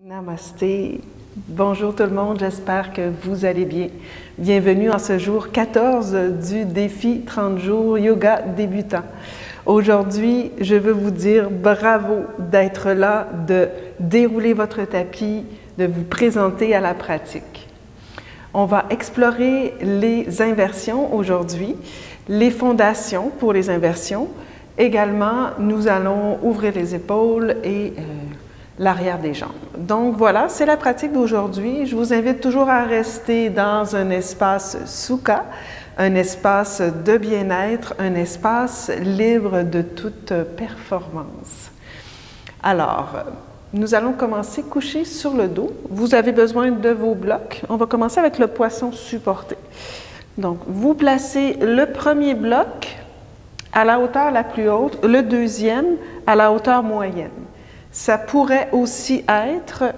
Namasté. Bonjour tout le monde, j'espère que vous allez bien. Bienvenue en ce jour 14 du défi 30 jours yoga débutant. Aujourd'hui, je veux vous dire bravo d'être là, de dérouler votre tapis, de vous présenter à la pratique. On va explorer les inversions aujourd'hui, les fondations pour les inversions. Également, nous allons ouvrir les épaules et l'arrière des jambes. Donc voilà, c'est la pratique d'aujourd'hui. Je vous invite toujours à rester dans un espace sukha, un espace de bien-être, un espace libre de toute performance. Alors, nous allons commencer couché sur le dos. Vous avez besoin de vos blocs. On va commencer avec le poisson supporté. Donc, vous placez le premier bloc à la hauteur la plus haute, le deuxième à la hauteur moyenne. Ça pourrait aussi être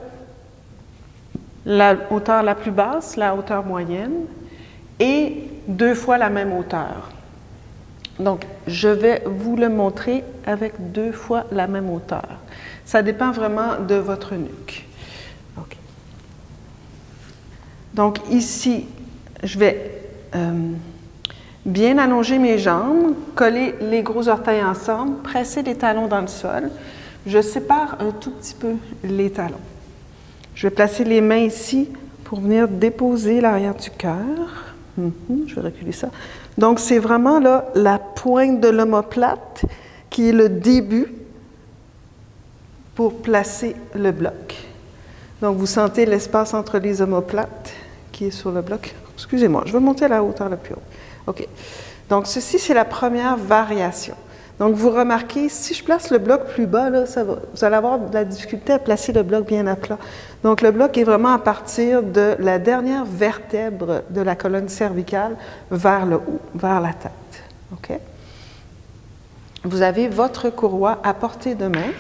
la hauteur la plus basse, la hauteur moyenne, et 2 fois la même hauteur. Donc, je vais vous le montrer avec 2 fois la même hauteur. Ça dépend vraiment de votre nuque. Okay. Donc, ici, je vais bien allonger mes jambes, coller les gros orteils ensemble, presser les talons dans le sol. Je sépare un tout petit peu les talons. Je vais placer les mains ici pour venir déposer l'arrière du cœur. Je vais reculer ça. Donc, c'est vraiment là la pointe de l'omoplate qui est le début pour placer le bloc. Donc, vous sentez l'espace entre les omoplates qui est sur le bloc. Excusez-moi, je vais monter à la hauteur la plus haute. OK. Donc, ceci, c'est la première variation. Donc, vous remarquez, si je place le bloc plus bas, là, ça va, vous allez avoir de la difficulté à placer le bloc bien à plat. Donc, le bloc est vraiment à partir de la dernière vertèbre de la colonne cervicale vers le haut, vers la tête. OK? Vous avez votre courroie à portée de main.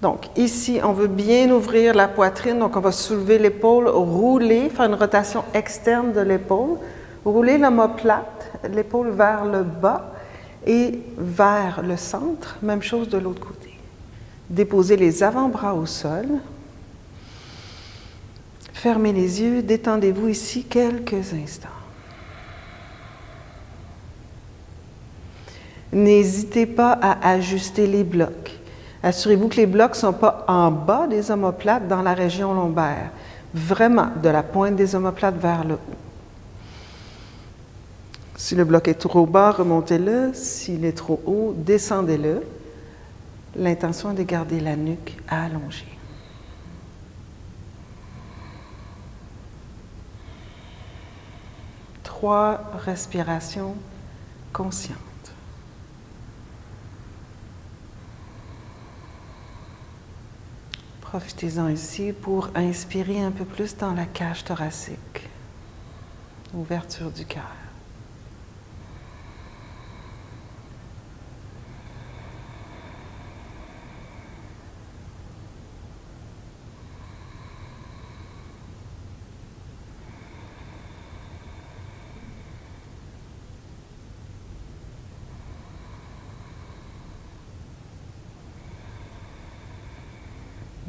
Donc, ici, on veut bien ouvrir la poitrine. Donc, on va soulever l'épaule, rouler, faire une rotation externe de l'épaule, rouler l'omoplate, l'épaule vers le bas, et vers le centre, même chose de l'autre côté. Déposez les avant-bras au sol. Fermez les yeux, détendez-vous ici quelques instants. N'hésitez pas à ajuster les blocs. Assurez-vous que les blocs ne sont pas en bas des omoplates dans la région lombaire. Vraiment, de la pointe des omoplates vers le haut. Si le bloc est trop bas, remontez-le. S'il est trop haut, descendez-le. L'intention est de garder la nuque allongée. Trois respirations conscientes. Profitez-en ici pour inspirer un peu plus dans la cage thoracique. Ouverture du cœur.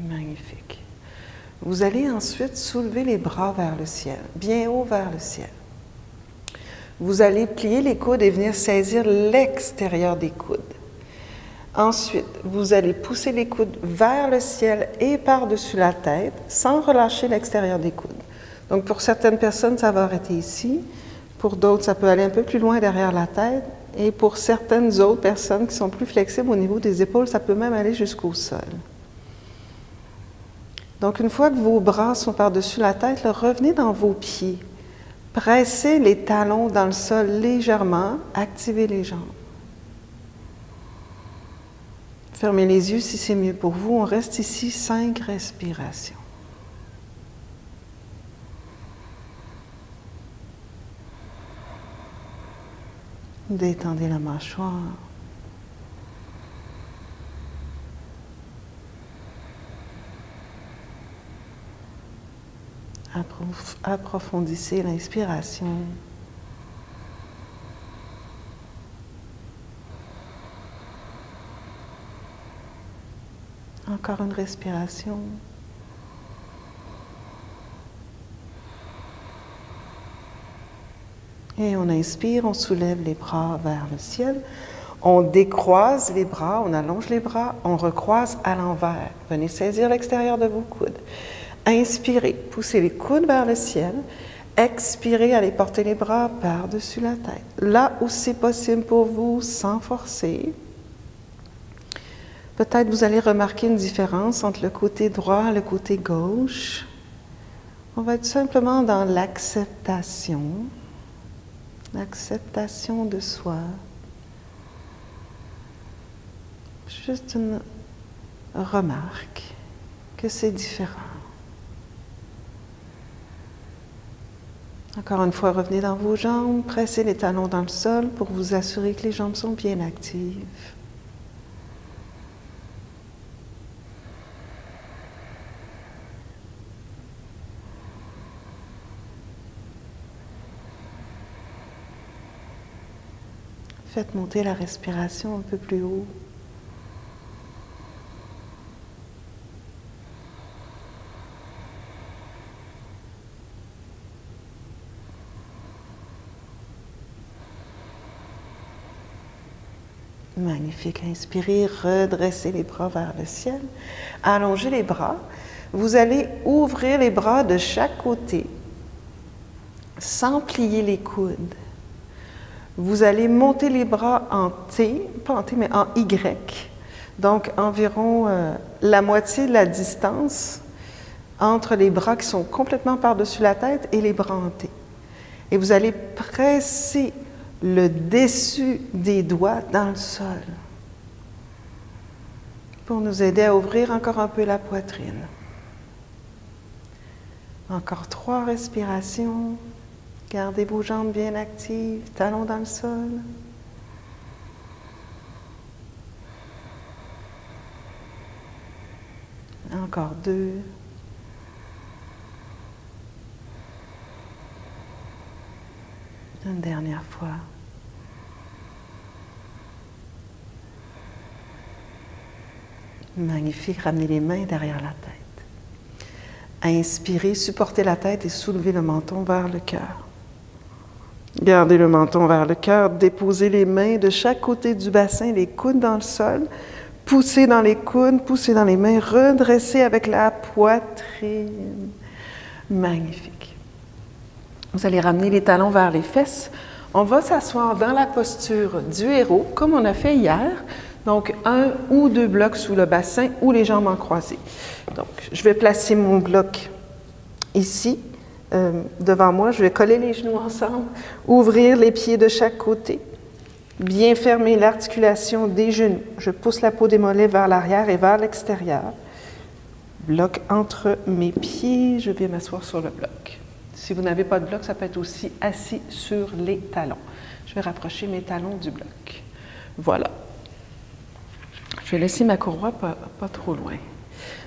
Magnifique. Vous allez ensuite soulever les bras vers le ciel, bien haut vers le ciel. Vous allez plier les coudes et venir saisir l'extérieur des coudes. Ensuite, vous allez pousser les coudes vers le ciel et par-dessus la tête, sans relâcher l'extérieur des coudes. Donc, pour certaines personnes, ça va arrêter ici. Pour d'autres, ça peut aller un peu plus loin derrière la tête. Et pour certaines autres personnes qui sont plus flexibles au niveau des épaules, ça peut même aller jusqu'au sol. Donc, une fois que vos bras sont par-dessus la tête, là, revenez dans vos pieds. Pressez les talons dans le sol légèrement. Activez les jambes. Fermez les yeux si c'est mieux pour vous. On reste ici 5 respirations. Détendez la mâchoire. Approfondissez l'inspiration. Encore une respiration. Et on inspire, on soulève les bras vers le ciel. On décroise les bras, on allonge les bras, on recroise à l'envers. Venez saisir l'extérieur de vos coudes. Inspirez, poussez les coudes vers le ciel. Expirez, allez porter les bras par-dessus la tête. Là où c'est possible pour vous, sans forcer. Peut-être vous allez remarquer une différence entre le côté droit et le côté gauche. On va être simplement dans l'acceptation de soi. Juste une remarque que c'est différent. Encore une fois, revenez dans vos jambes, pressez les talons dans le sol pour vous assurer que les jambes sont bien actives. Faites monter la respiration un peu plus haut. Magnifique. Inspirez, redressez les bras vers le ciel. Allongez les bras. Vous allez ouvrir les bras de chaque côté sans plier les coudes. Vous allez monter les bras en T, pas en T, mais en Y. Donc, environ la moitié de la distance entre les bras qui sont complètement par-dessus la tête et les bras en T. Et vous allez presser le dessus des doigts dans le sol pour nous aider à ouvrir encore un peu la poitrine. Encore 3 respirations. Gardez vos jambes bien actives, talons dans le sol. Encore 2. Une dernière fois. Magnifique, ramenez les mains derrière la tête. Inspirez, supportez la tête et soulevez le menton vers le cœur. Gardez le menton vers le cœur, déposez les mains de chaque côté du bassin, les coudes dans le sol, poussez dans les coudes, poussez dans les mains, redressez avec la poitrine. Magnifique. Vous allez ramener les talons vers les fesses. On va s'asseoir dans la posture du héros, comme on a fait hier. Donc, 1 ou 2 blocs sous le bassin ou les jambes en croisée. Donc, je vais placer mon bloc ici. Devant moi, je vais coller les genoux ensemble, ouvrir les pieds de chaque côté, bien fermer l'articulation des genoux. Je pousse la peau des mollets vers l'arrière et vers l'extérieur. Bloc entre mes pieds, je vais m'asseoir sur le bloc. Si vous n'avez pas de bloc, ça peut être aussi assis sur les talons. Je vais rapprocher mes talons du bloc. Voilà. Je vais laisser ma courroie pas trop loin.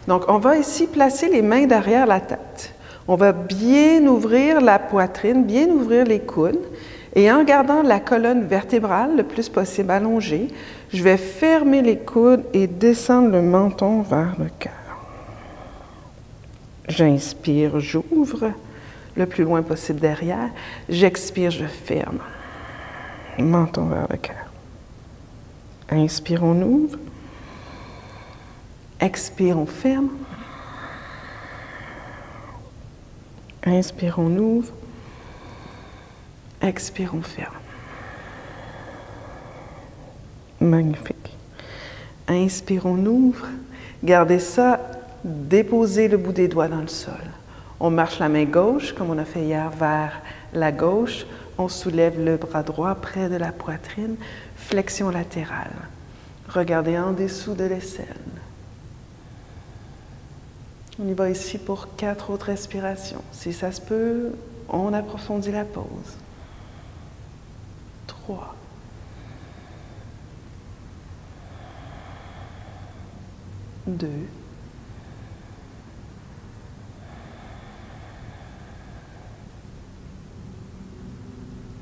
Donc, on va ici placer les mains derrière la tête. On va bien ouvrir la poitrine, bien ouvrir les coudes. Et en gardant la colonne vertébrale le plus possible allongée, je vais fermer les coudes et descendre le menton vers le cœur. J'inspire, j'ouvre le plus loin possible derrière. J'expire, je ferme. Menton vers le cœur. Inspire, on ouvre. Expire, on ferme. Inspire, on ouvre. Expire, on ferme. Magnifique. Inspire, on ouvre. Gardez ça. Déposez le bout des doigts dans le sol. On marche la main gauche, comme on a fait hier, vers la gauche. On soulève le bras droit près de la poitrine. Flexion latérale. Regardez en dessous de l'aisselle. On y va ici pour 4 autres respirations. Si ça se peut, on approfondit la pause. 3. 2.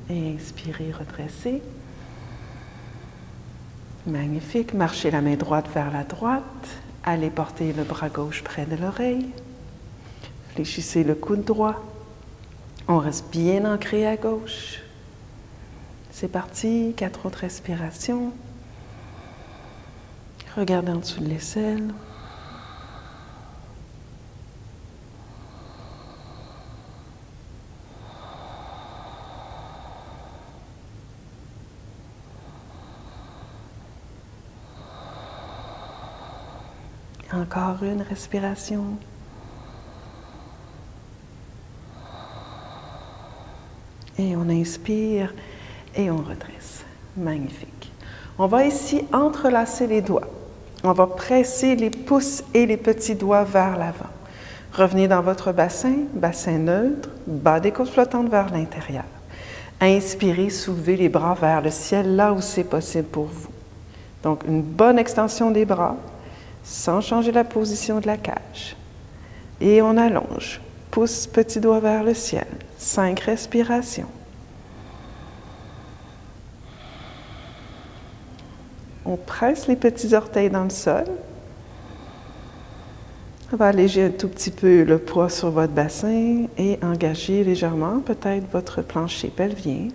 Et inspirez, redressez. Magnifique. Marchez la main droite vers la droite. Allez porter le bras gauche près de l'oreille. Fléchissez le coude droit. On reste bien ancré à gauche. C'est parti, 4 autres respirations. Regardez en dessous de l'aisselle. Encore une respiration. Et on inspire et on redresse. Magnifique. On va ici entrelacer les doigts. On va presser les pouces et les petits doigts vers l'avant. Revenez dans votre bassin, bassin neutre, bas des côtes flottantes vers l'intérieur. Inspirez, soulevez les bras vers le ciel là où c'est possible pour vous. Donc, une bonne extension des bras, sans changer la position de la cage. Et on allonge. Pouce, petit doigt vers le ciel. 5 respirations. On presse les petits orteils dans le sol. On va alléger un tout petit peu le poids sur votre bassin et engager légèrement peut-être votre plancher pelvien.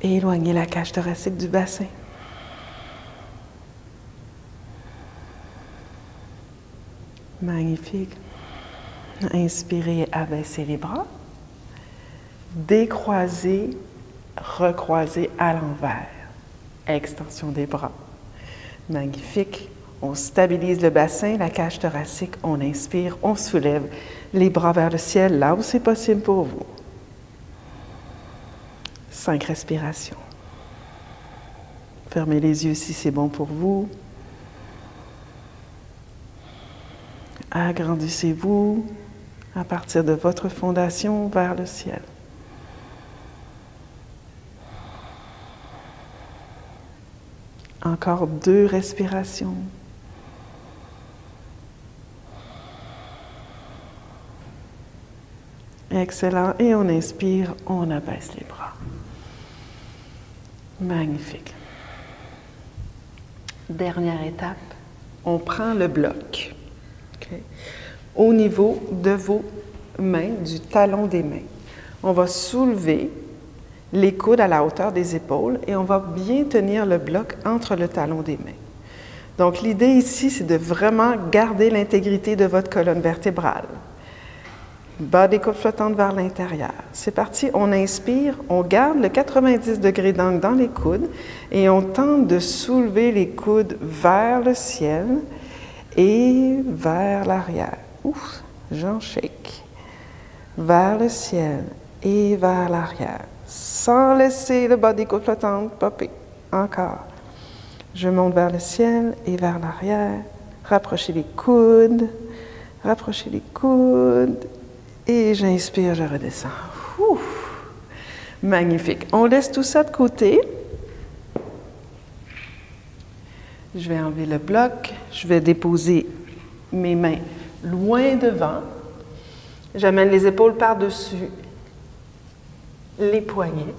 Et éloignez la cage thoracique du bassin. Magnifique. Inspirez, abaissez les bras. Décroisez, recroisez à l'envers. Extension des bras. Magnifique. On stabilise le bassin, la cage thoracique. On inspire, on soulève les bras vers le ciel, là où c'est possible pour vous. 5 respirations. Fermez les yeux si c'est bon pour vous. Agrandissez-vous à partir de votre fondation vers le ciel. Encore 2 respirations. Excellent. Et on inspire, on abaisse les bras. Magnifique. Dernière étape, on prend le bloc. Okay. Au niveau de vos mains, du talon des mains. On va soulever les coudes à la hauteur des épaules et on va bien tenir le bloc entre le talon des mains. Donc l'idée ici, c'est de vraiment garder l'intégrité de votre colonne vertébrale. Bas des côtes flottantes vers l'intérieur. C'est parti, on inspire, on garde le 90 degrés d'angle dans les coudes et on tente de soulever les coudes vers le ciel et vers l'arrière. Ouf, j'en shake. Vers le ciel et vers l'arrière. Sans laisser le bas des côtes flottantes popper. Encore. Je monte vers le ciel et vers l'arrière. Rapprochez les coudes. Rapprochez les coudes. Et j'inspire, je redescends. Ouf. Magnifique. On laisse tout ça de côté. Je vais enlever le bloc. Je vais déposer mes mains loin devant. J'amène les épaules par-dessus les poignets.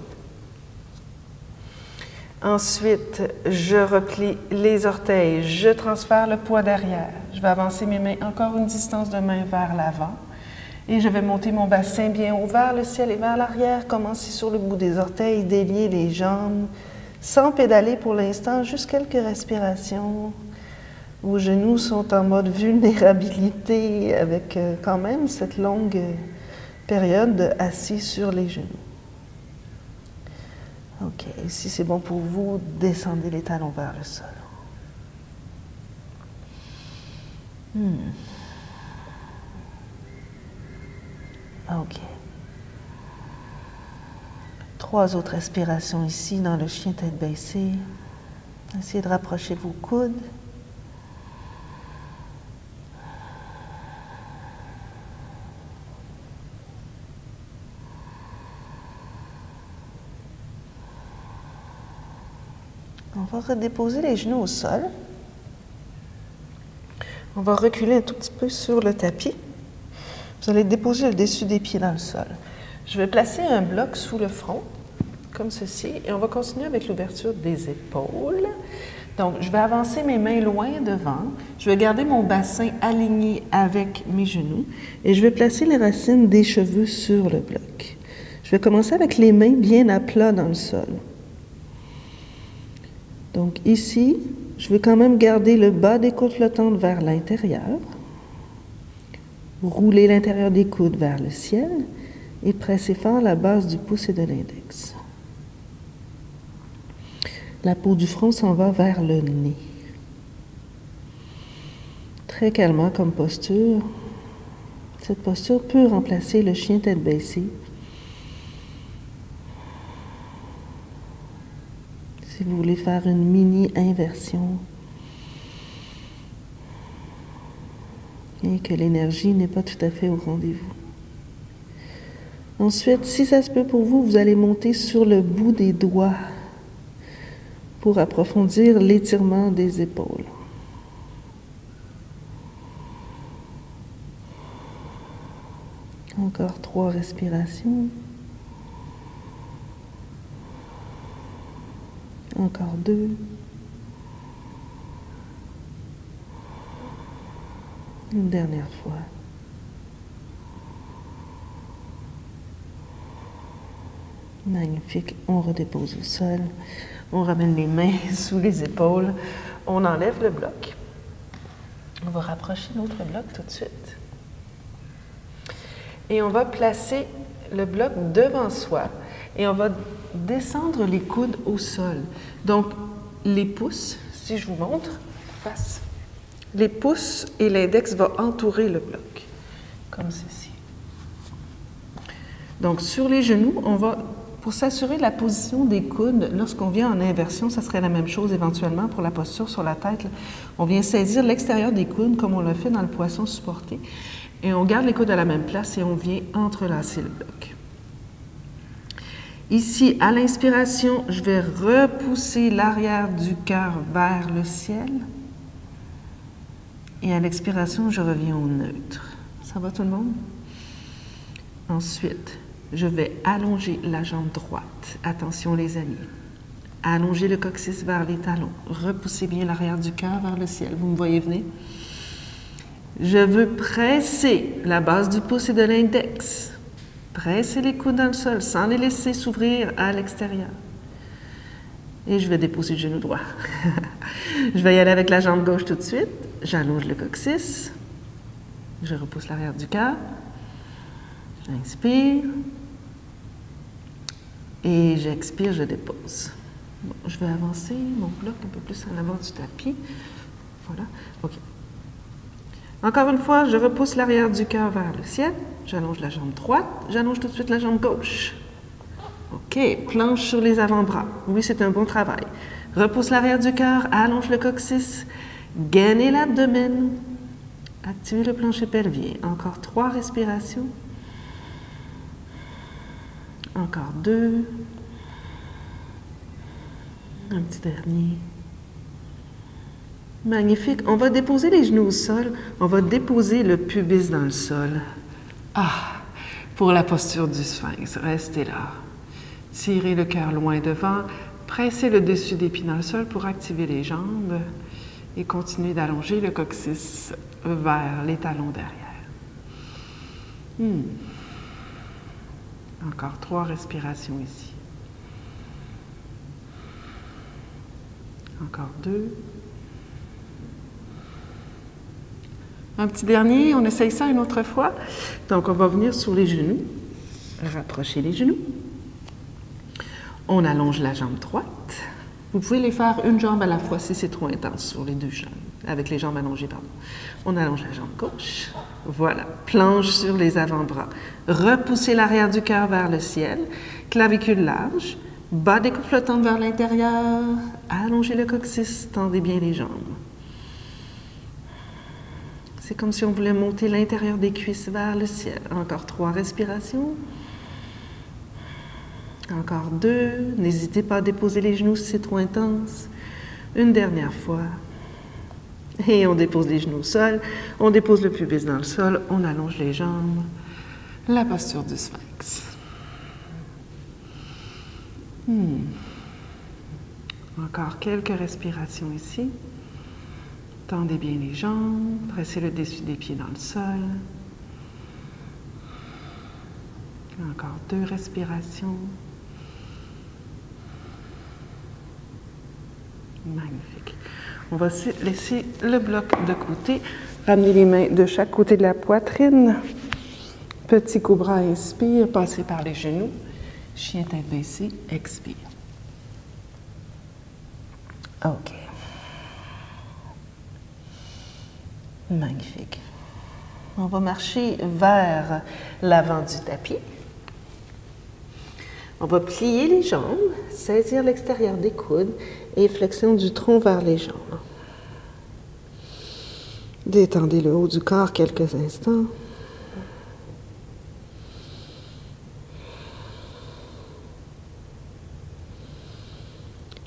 Ensuite, je replie les orteils. Je transfère le poids derrière. Je vais avancer mes mains encore une distance de main vers l'avant. Et je vais monter mon bassin bien haut vers le ciel et vers l'arrière. Commencer sur le bout des orteils, délier les jambes. Sans pédaler pour l'instant, juste quelques respirations. Vos genoux sont en mode vulnérabilité avec quand même cette longue période assis sur les genoux. OK, si c'est bon pour vous, descendez les talons vers le sol. OK. 3 autres respirations ici dans le chien tête baissée. Essayez de rapprocher vos coudes. On va redéposer les genoux au sol. On va reculer un tout petit peu sur le tapis. Vous allez déposer le dessus des pieds dans le sol. Je vais placer un bloc sous le front, comme ceci, et on va continuer avec l'ouverture des épaules. Donc, je vais avancer mes mains loin devant. Je vais garder mon bassin aligné avec mes genoux et je vais placer les racines des cheveux sur le bloc. Je vais commencer avec les mains bien à plat dans le sol. Donc ici, je veux quand même garder le bas des coudes flottantes vers l'intérieur, rouler l'intérieur des coudes vers le ciel et presser fort la base du pouce et de l'index. La peau du front s'en va vers le nez. Très calmement comme posture. Cette posture peut remplacer le chien tête baissée. Si vous voulez faire une mini inversion et que l'énergie n'est pas tout à fait au rendez-vous. Ensuite, si ça se peut pour vous, vous allez monter sur le bout des doigts pour approfondir l'étirement des épaules. Encore 3 respirations. Encore 2. Une dernière fois. Magnifique. On redépose au sol. On ramène les mains sous les épaules. On enlève le bloc. On va rapprocher notre bloc tout de suite. Et on va placer le bloc devant soi et on va descendre les coudes au sol. Donc, les pouces, si je vous montre, face, les pouces et l'index vont entourer le bloc, comme ceci. Donc, sur les genoux, on va, pour s'assurer de la position des coudes, lorsqu'on vient en inversion, ça serait la même chose éventuellement pour la posture sur la tête. Là. On vient saisir l'extérieur des coudes, comme on l'a fait dans le poisson supporté, et on garde les coudes à la même place et on vient entrelacer le bloc. Ici, à l'inspiration, je vais repousser l'arrière du cœur vers le ciel. Et à l'expiration, je reviens au neutre. Ça va tout le monde? Ensuite, je vais allonger la jambe droite. Attention les amis. Allonger le coccyx vers les talons. Repoussez bien l'arrière du cœur vers le ciel. Vous me voyez venir? Je veux presser la base du pouce et de l'index. Presser les coudes dans le sol sans les laisser s'ouvrir à l'extérieur. Et je vais déposer le genou droit. Je vais y aller avec la jambe gauche tout de suite. J'allonge le coccyx. Je repousse l'arrière du cœur. J'inspire. Et j'expire, je dépose. Bon, je vais avancer mon bloc un peu plus en avant du tapis. Voilà. OK. Encore une fois, je repousse l'arrière du cœur vers le ciel. J'allonge la jambe droite. J'allonge tout de suite la jambe gauche. OK. Planche sur les avant-bras. Oui, c'est un bon travail. Repousse l'arrière du cœur. Allonge le coccyx. Gainez l'abdomen. Activez le plancher pelvien. Encore 3 respirations. Encore 2. Un petit dernier. Magnifique. On va déposer les genoux au sol. On va déposer le pubis dans le sol. Ah! Pour la posture du sphinx, restez là. Tirez le cœur loin devant. Pressez le dessus des pieds dans le sol pour activer les jambes. Et continuez d'allonger le coccyx vers les talons derrière. Encore 3 respirations ici. Encore 2. Un petit dernier, on essaye ça une autre fois. Donc, on va venir sur les genoux, rapprocher les genoux. On allonge la jambe droite. Vous pouvez les faire une jambe à la fois si c'est trop intense sur les 2 jambes, avec les jambes allongées, pardon. On allonge la jambe gauche. Voilà, planche sur les avant-bras. Repoussez l'arrière du cœur vers le ciel, clavicule large, bas des coudes flottantes vers l'intérieur, allongez le coccyx, tendez bien les jambes. C'est comme si on voulait monter l'intérieur des cuisses vers le ciel. Encore 3 respirations. Encore 2. N'hésitez pas à déposer les genoux si c'est trop intense. Une dernière fois. Et on dépose les genoux au sol. On dépose le pubis dans le sol. On allonge les jambes. La posture du sphinx. Encore quelques respirations ici. Tendez bien les jambes, pressez le dessus des pieds dans le sol. Encore 2 respirations. Magnifique. On va laisser le bloc de côté. Ramener les mains de chaque côté de la poitrine. Petit cobra, inspire, passez par les genoux. Chien tête baissée, expire. OK. Magnifique. On va marcher vers l'avant du tapis. On va plier les jambes, saisir l'extérieur des coudes et flexion du tronc vers les jambes. Détendez le haut du corps quelques instants.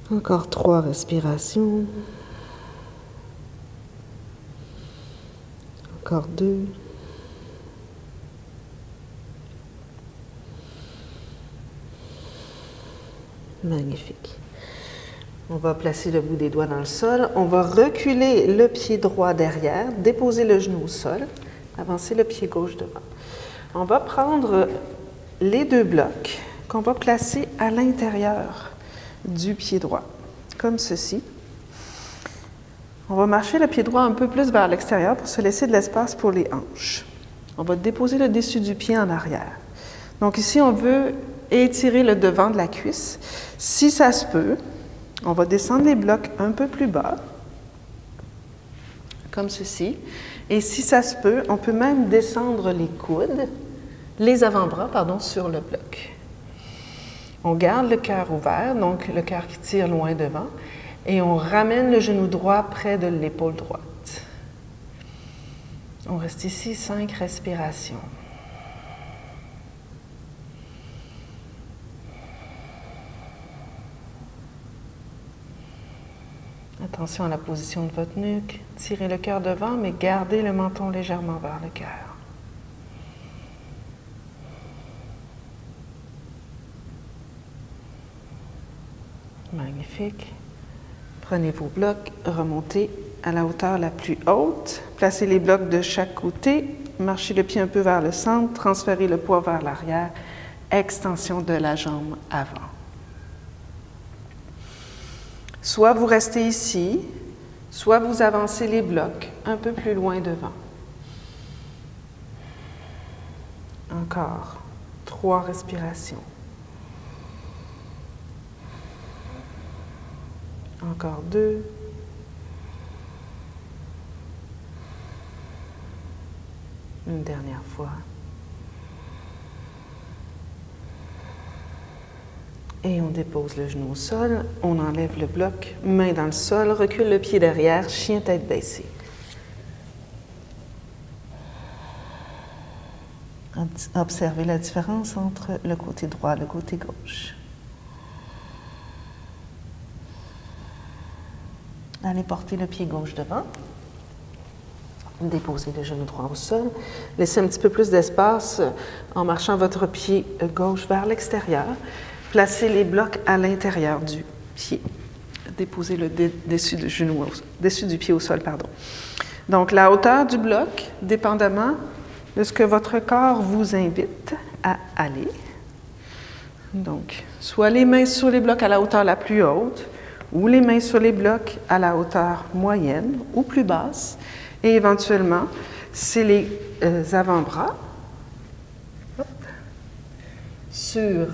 Encore 3 respirations. Encore 2. Magnifique. On va placer le bout des doigts dans le sol. On va reculer le pied droit derrière, déposer le genou au sol, avancer le pied gauche devant. On va prendre les 2 blocs qu'on va placer à l'intérieur du pied droit, comme ceci. On va marcher le pied droit un peu plus vers l'extérieur pour se laisser de l'espace pour les hanches. On va déposer le dessus du pied en arrière. Donc ici, on veut étirer le devant de la cuisse. Si ça se peut, on va descendre les blocs un peu plus bas, comme ceci. Et si ça se peut, on peut même descendre les coudes, les avant-bras, pardon, sur le bloc. On garde le cœur ouvert, donc le cœur qui tire loin devant, et on ramène le genou droit près de l'épaule droite. On reste ici 5 respirations. Attention à la position de votre nuque. Tirez le cœur devant, mais gardez le menton légèrement vers le cœur. Magnifique. Prenez vos blocs, remontez à la hauteur la plus haute. Placez les blocs de chaque côté. Marchez le pied un peu vers le centre. Transférez le poids vers l'arrière. Extension de la jambe avant. Soit vous restez ici, soit vous avancez les blocs un peu plus loin devant. Encore 3 respirations. Encore 2. Une dernière fois. Et on dépose le genou au sol, on enlève le bloc, main dans le sol, recule le pied derrière, chien tête baissée. Observez la différence entre le côté droit et le côté gauche. Allez porter le pied gauche devant. Déposez le genou droit au sol. Laissez un petit peu plus d'espace en marchant votre pied gauche vers l'extérieur. Placez les blocs à l'intérieur du pied. Déposez le dessus du pied au sol, pardon. Donc, la hauteur du bloc, dépendamment de ce que votre corps vous invite à aller. Donc, soit les mains sur les blocs à la hauteur la plus haute, ou les mains sur les blocs à la hauteur moyenne ou plus basse. Et éventuellement, c'est les avant-bras sur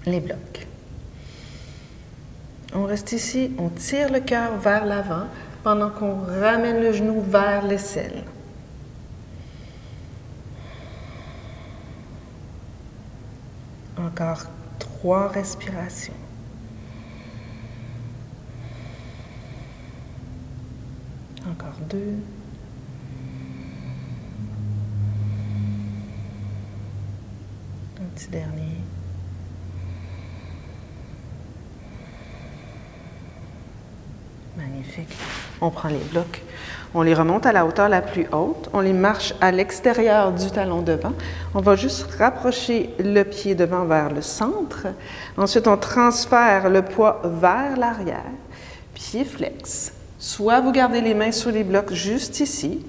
les blocs. On reste ici, on tire le cœur vers l'avant pendant qu'on ramène le genou vers l'aisselle. Encore 3 respirations. Encore 2. Un petit dernier. Magnifique. On prend les blocs, on les remonte à la hauteur la plus haute, on les marche à l'extérieur du talon devant. On va juste rapprocher le pied devant vers le centre. Ensuite, on transfère le poids vers l'arrière. Pied flex. Soit vous gardez les mains sur les blocs juste ici.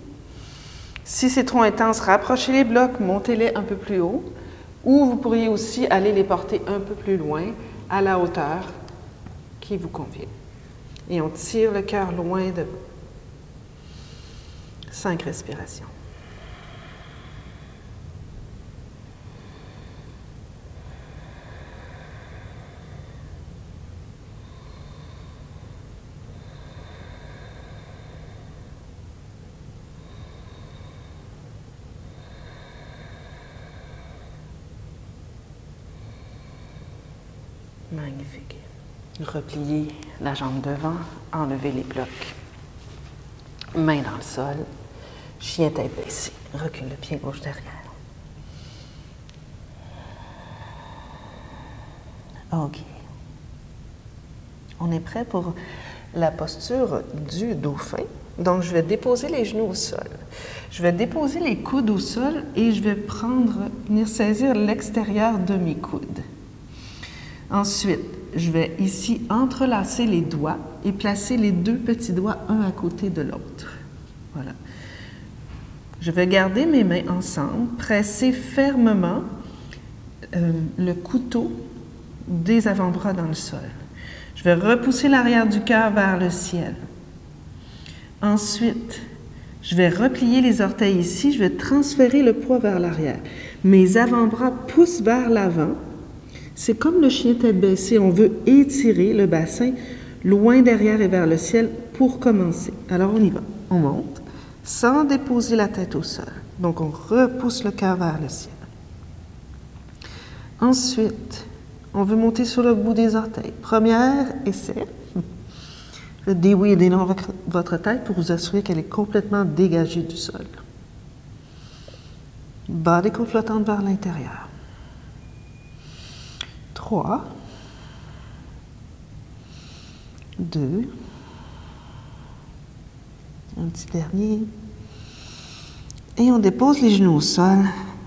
Si c'est trop intense, rapprochez les blocs, montez-les un peu plus haut. Ou vous pourriez aussi aller les porter un peu plus loin, à la hauteur qui vous convient. Et on tire le cœur loin de vous. 5 respirations. Magnifique. Repliez la jambe devant, enlevez les blocs. Main dans le sol, chien tête baissée. Recule le pied gauche derrière. OK. On est prêt pour la posture du dauphin. Donc, je vais déposer les genoux au sol. Je vais déposer les coudes au sol et je vais venir saisir l'extérieur de mes coudes. Ensuite, je vais ici entrelacer les doigts et placer les 2 petits doigts un à côté de l'autre. Voilà. Je vais garder mes mains ensemble, presser fermement le couteau des avant-bras dans le sol. Je vais repousser l'arrière du cœur vers le ciel. Ensuite, je vais replier les orteils ici, je vais transférer le poids vers l'arrière. Mes avant-bras poussent vers l'avant. C'est comme le chien tête baissée, on veut étirer le bassin loin derrière et vers le ciel pour commencer. Alors on y va, on monte sans déposer la tête au sol. Donc on repousse le cœur vers le ciel. Ensuite, on veut monter sur le bout des orteils. Premier essai. Déouillez des longs votre tête pour vous assurer qu'elle est complètement dégagée du sol. Bas des côtes flottantes vers l'intérieur. 3, 2, un petit dernier. Et on dépose les genoux au sol.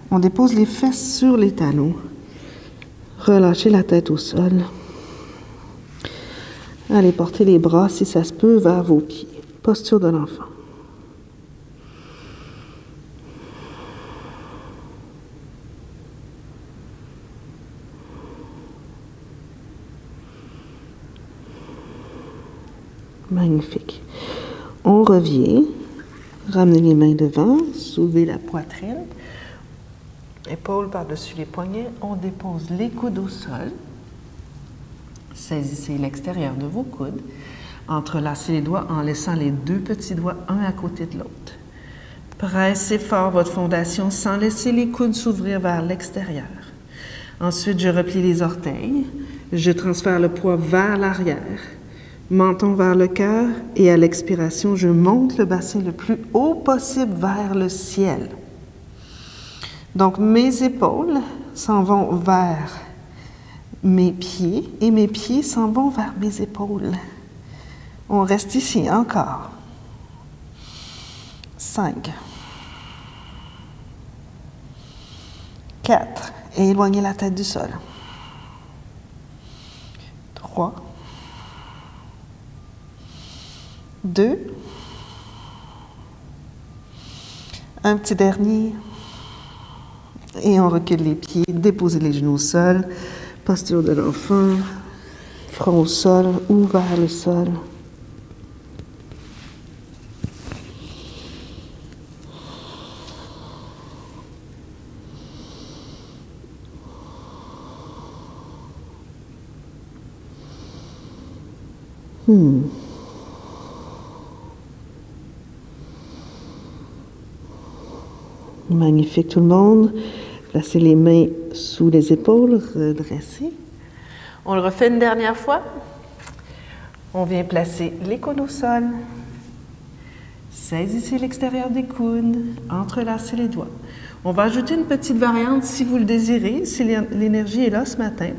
On dépose les fesses sur les talons. Relâchez la tête au sol. Allez porter les bras, si ça se peut, vers vos pieds. Posture de l'enfant. Magnifique. On revient. Ramenez les mains devant. Soulevez la poitrine. Épaules par-dessus les poignets. On dépose les coudes au sol. Saisissez l'extérieur de vos coudes. Entrelacez les doigts en laissant les 2 petits doigts un à côté de l'autre. Pressez fort votre fondation sans laisser les coudes s'ouvrir vers l'extérieur. Ensuite, je replie les orteils. Je transfère le poids vers l'arrière. Menton vers le cœur et à l'expiration, je monte le bassin le plus haut possible vers le ciel. Donc, mes épaules s'en vont vers mes pieds et mes pieds s'en vont vers mes épaules. On reste ici encore. 5. 4. Et éloignez la tête du sol. 3. 2. Un petit dernier. Et on recule les pieds, déposez les genoux au sol. Posture de l'enfant. Front au sol ou vers le sol. Magnifique tout le monde. Placez les mains sous les épaules, redressez. On le refait une dernière fois. On vient placer les coudes au sol. Saisissez l'extérieur des coudes. Entrelacez les doigts. On va ajouter une petite variante si vous le désirez, si l'énergie est là ce matin.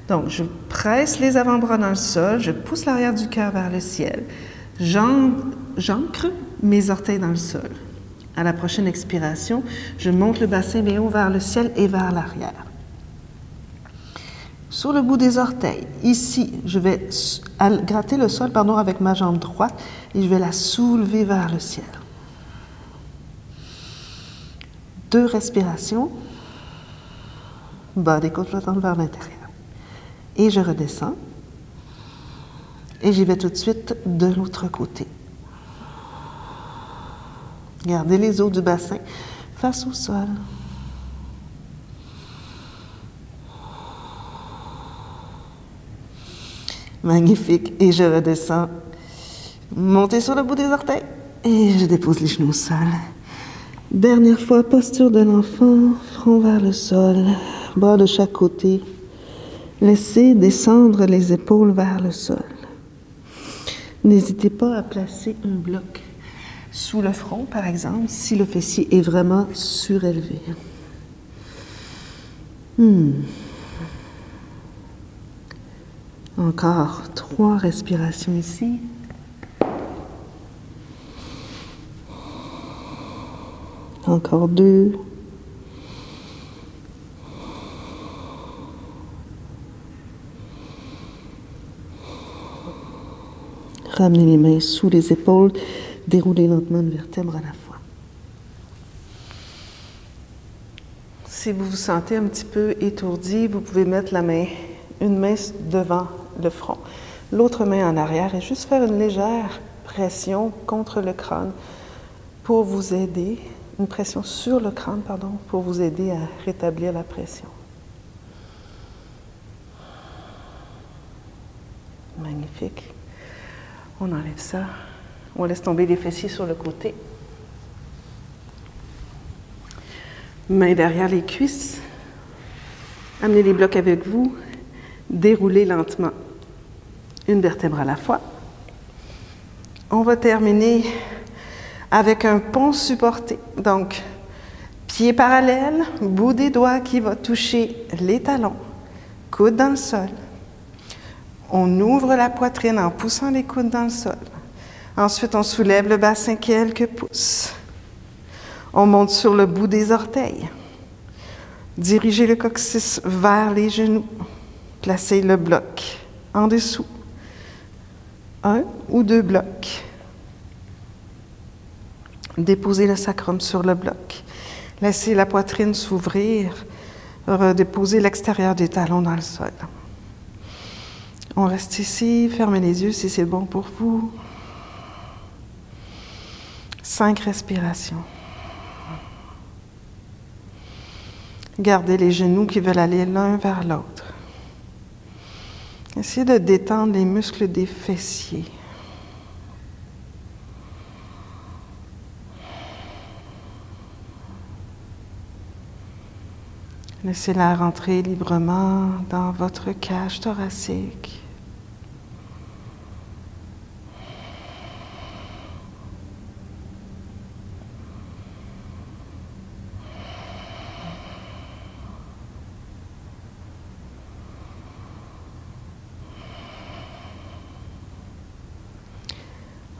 Donc, je presse les avant-bras dans le sol, je pousse l'arrière du cœur vers le ciel. J'ancre mes orteils dans le sol. À la prochaine expiration, je monte le bassin bien haut vers le ciel et vers l'arrière. Sur le bout des orteils, ici, je vais gratter le sol avec ma jambe droite et je vais la soulever vers le ciel. 2 respirations. Bas des côtes flottantes vers l'intérieur. Et je redescends. Et j'y vais tout de suite de l'autre côté. Gardez les os du bassin face au sol. Magnifique. Et je redescends. Montez sur le bout des orteils. Et je dépose les genoux au sol. Dernière fois, posture de l'enfant, front vers le sol, bras de chaque côté. Laissez descendre les épaules vers le sol. N'hésitez pas à placer un bloc sous le front, par exemple, si le fessier est vraiment surélevé. Encore 3 respirations ici. Encore 2. Ramenez les mains sous les épaules, déroulez lentement une vertèbre à la fois. Si vous vous sentez un petit peu étourdi, vous pouvez mettre une main devant le front, l'autre main en arrière et juste faire une légère pression contre le crâne pour vous aider, une pression sur le crâne, pardon, pour vous aider à rétablir la pression. Magnifique. On enlève ça. On laisse tomber les fessiers sur le côté. Mains derrière les cuisses. Amenez les blocs avec vous. Déroulez lentement une vertèbre à la fois. On va terminer avec un pont supporté. Donc, pied parallèle, bout des doigts qui va toucher les talons, coude dans le sol. On ouvre la poitrine en poussant les coudes dans le sol. Ensuite, on soulève le bassin quelques pouces. On monte sur le bout des orteils. Dirigez le coccyx vers les genoux. Placez le bloc en dessous. 1 ou 2 blocs. Déposez le sacrum sur le bloc. Laissez la poitrine s'ouvrir. Déposez l'extérieur des talons dans le sol. On reste ici, fermez les yeux si c'est bon pour vous. 5 respirations. Gardez les genoux qui veulent aller l'un vers l'autre. Essayez de détendre les muscles des fessiers. Laissez-la rentrer librement dans votre cage thoracique.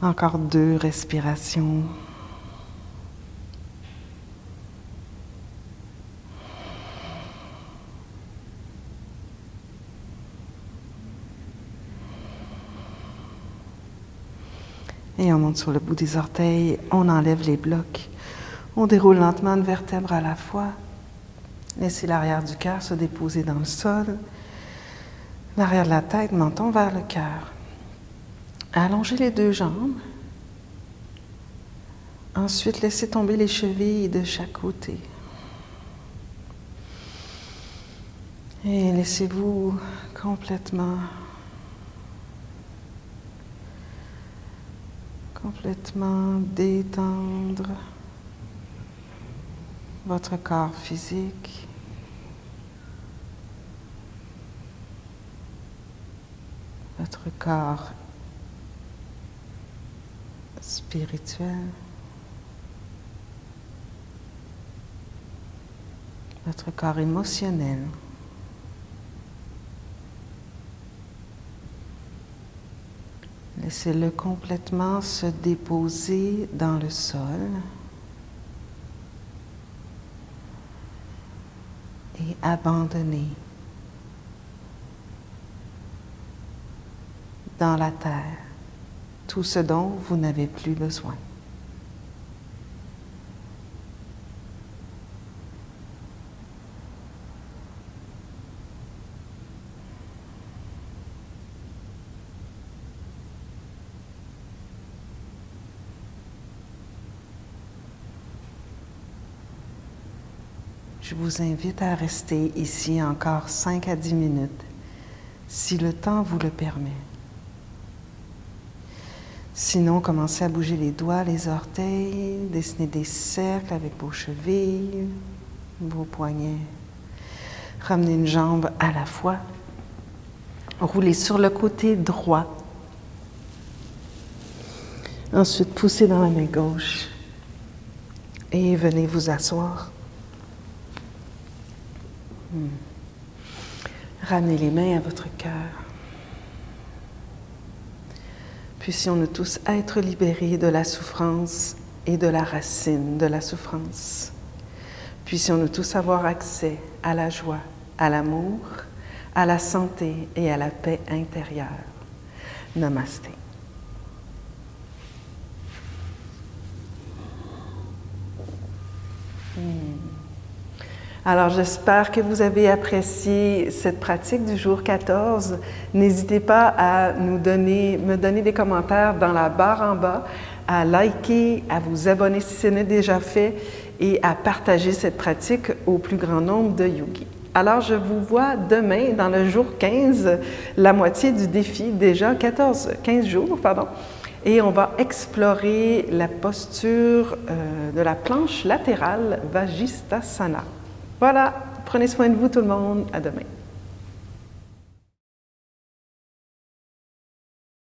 Encore 2 respirations. Et on monte sur le bout des orteils, on enlève les blocs. On déroule lentement une vertèbre à la fois. Laissez l'arrière du cœur se déposer dans le sol. L'arrière de la tête, menton vers le cœur. Allongez les 2 jambes. Ensuite, laissez tomber les chevilles de chaque côté. Et laissez-vous complètement détendre votre corps physique. Votre corps spirituel. Votre corps émotionnel. Laissez-le complètement se déposer dans le sol et abandonner dans la terre tout ce dont vous n'avez plus besoin. Je vous invite à rester ici encore 5 à 10 minutes, si le temps vous le permet. Sinon, commencez à bouger les doigts, les orteils, dessinez des cercles avec vos chevilles, vos poignets. Ramenez une jambe à la fois. Roulez sur le côté droit. Ensuite, poussez dans la main gauche et venez vous asseoir. Ramenez les mains à votre cœur. Puissions-nous tous être libérés de la souffrance et de la racine de la souffrance. Puissions-nous tous avoir accès à la joie, à l'amour, à la santé et à la paix intérieure. Namasté. Alors, j'espère que vous avez apprécié cette pratique du jour 14. N'hésitez pas à me donner des commentaires dans la barre en bas, à liker, à vous abonner si ce n'est déjà fait et à partager cette pratique au plus grand nombre de yogis. Alors, je vous vois demain dans le jour 15, la moitié du défi, déjà 15 jours, pardon. Et on va explorer la posture de la planche latérale Vajisthasana. Voilà, prenez soin de vous tout le monde, à demain.